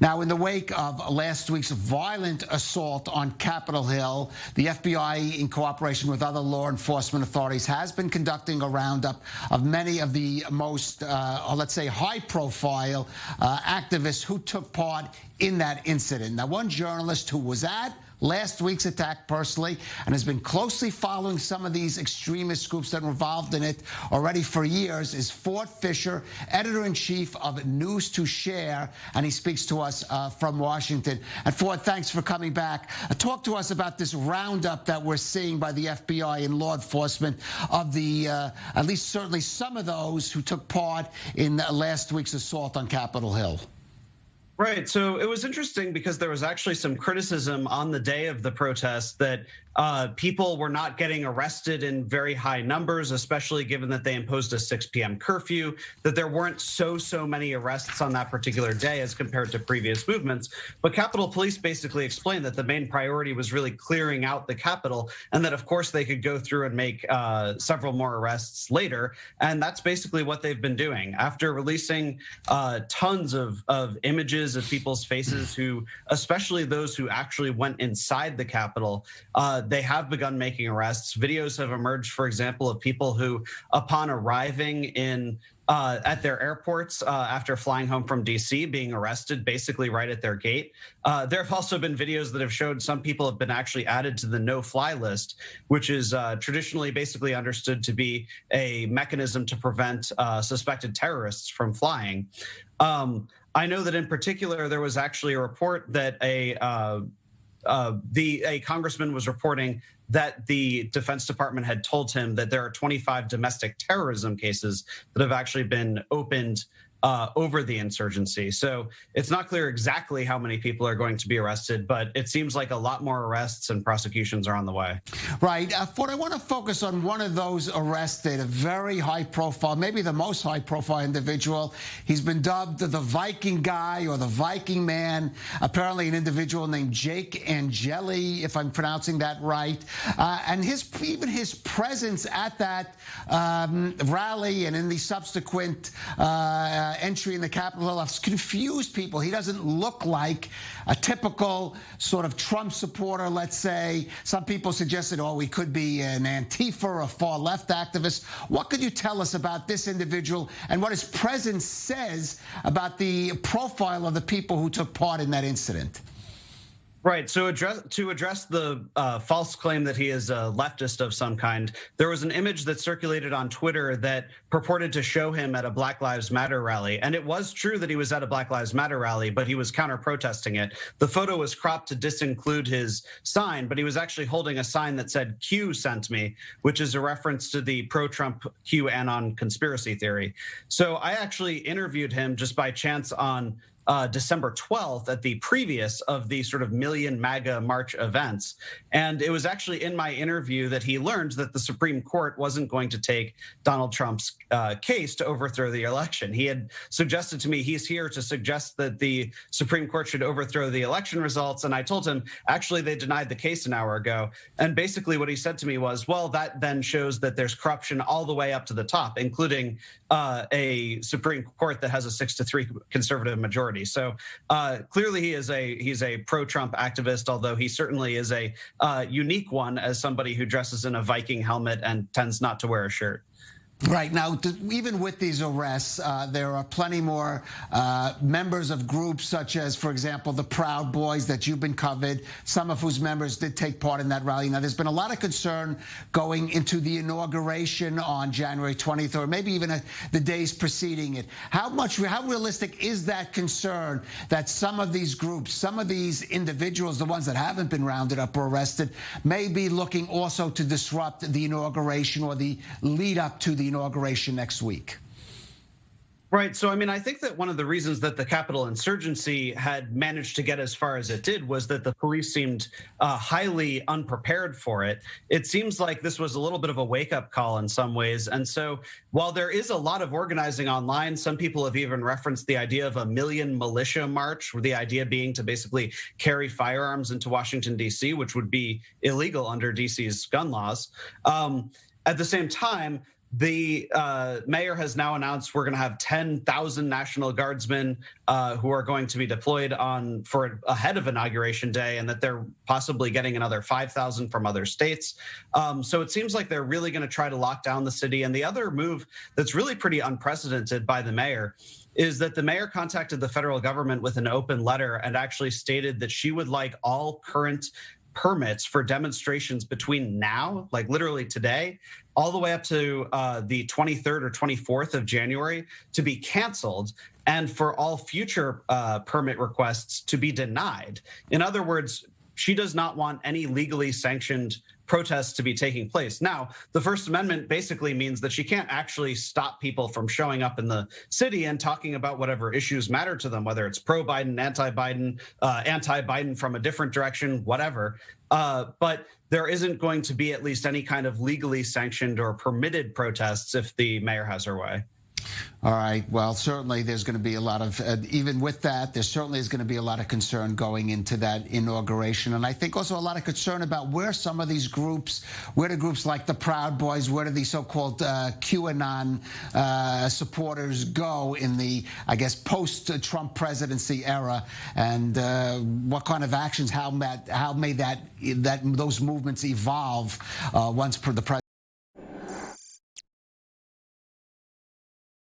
Now, in the wake of last week's violent assault on Capitol Hill, the FBI, in cooperation with other law enforcement authorities, has been conducting a roundup of many of the most, let's say, high-profile activists who took part in that incident. Now, one journalist who was at last week's attack personally and has been closely following some of these extremist groups that were involved in it already for years is Ford Fisher, editor-in-chief of News to Share, and he speaks to us from Washington. And Ford, thanks for coming back. Talk to us about this roundup that we're seeing by the FBI and law enforcement of the, at least certainly some of those who took part in last week's assault on Capitol Hill. Right. So it was interesting because there was actually some criticism on the day of the protest that people were not getting arrested in very high numbers, especially given that they imposed a 6 p.m. curfew, that there weren't so many arrests on that particular day as compared to previous movements. But Capitol Police basically explained that the main priority was really clearing out the Capitol, and that, of course, they could go through and make several more arrests later. And that's basically what they've been doing. After releasing tons of images of people's faces who, especially those who actually went inside the Capitol, they have begun making arrests. Videos have emerged, for example, of people who, upon arriving in at their airports after flying home from D.C., being arrested basically right at their gate. There have also been videos that have showed some people have been actually added to the no-fly list, which is traditionally basically understood to be a mechanism to prevent suspected terrorists from flying. I know that in particular, there was actually a report that a congressman was reporting that the Defense Department had told him that there are 25 domestic terrorism cases that have actually been opened over the insurgency. So it's not clear exactly how many people are going to be arrested, but it seems like a lot more arrests and prosecutions are on the way. Right. Ford, I want to focus on one of those arrested, a very high profile, maybe the most high profile individual. He's been dubbed the Viking guy or the Viking Man, apparently an individual named Jake Angeli, if I'm pronouncing that right. And even his presence at that rally and in the subsequent entry in the Capitol Hill has confused people. He doesn't look like a typical sort of Trump supporter, let's say. Some people suggested, oh, he could be an Antifa or a far-left activist. What could you tell us about this individual and what his presence says about the profile of the people who took part in that incident? Right. So to address the false claim that he is a leftist of some kind, there was an image that circulated on Twitter that purported to show him at a Black Lives Matter rally. And it was true that he was at a Black Lives Matter rally, but he was counter-protesting it. The photo was cropped to disinclude his sign, but he was actually holding a sign that said Q sent me, which is a reference to the pro-Trump QAnon conspiracy theory. So I actually interviewed him just by chance on December 12th at the previous of the sort of Million MAGA March events. And it was actually in my interview that he learned that the Supreme Court wasn't going to take Donald Trump's case to overthrow the election. He had suggested to me he's here to suggest that the Supreme Court should overthrow the election results. And I told him, actually, they denied the case an hour ago. And basically what he said to me was, well, that then shows that there's corruption all the way up to the top, including a Supreme Court that has a 6-3 conservative majority. So clearly he's a pro-Trump activist, although he certainly is a unique one as somebody who dresses in a Viking helmet and tends not to wear a shirt. Right. Now, even with these arrests, there are plenty more members of groups such as, for example, the Proud Boys that you've been covered, some of whose members did take part in that rally. Now, there's been a lot of concern going into the inauguration on January 20th, or maybe even the days preceding it. How realistic is that concern that some of these groups, some of these individuals, the ones that haven't been rounded up or arrested, may be looking also to disrupt the inauguration or the lead up to the inauguration next week? Right. So, I mean, I think that one of the reasons that the Capitol insurgency had managed to get as far as it did was that the police seemed highly unprepared for it. It seems like this was a little bit of a wake-up call in some ways. And so while there is a lot of organizing online, some people have even referenced the idea of a million militia march, with the idea being to basically carry firearms into Washington, D.C., which would be illegal under D.C.'s gun laws. At the same time, The mayor has now announced we're going to have 10,000 National Guardsmen who are going to be deployed for ahead of Inauguration Day, and that they're possibly getting another 5,000 from other states. So it seems like they're really going to try to lock down the city. And the other move that's really pretty unprecedented by the mayor is that the mayor contacted the federal government with an open letter and actually stated that she would like all current permits for demonstrations between now, like literally today, all the way up to the 23rd or 24th of January to be canceled, and for all future permit requests to be denied. In other words, she does not want any legally sanctioned protests to be taking place. Now, the First Amendment basically means that she can't actually stop people from showing up in the city and talking about whatever issues matter to them, whether it's pro-Biden, anti-Biden from a different direction, whatever. But there isn't going to be at least any kind of legally sanctioned or permitted protests if the mayor has her way. All right. Well, certainly there's going to be a lot of, even with that, there certainly is going to be a lot of concern going into that inauguration. And I think also a lot of concern about where some of these groups, where do groups like the Proud Boys, where do these so-called QAnon supporters go in the, I guess, post-Trump presidency era, and what kind of actions, how may those movements evolve once the president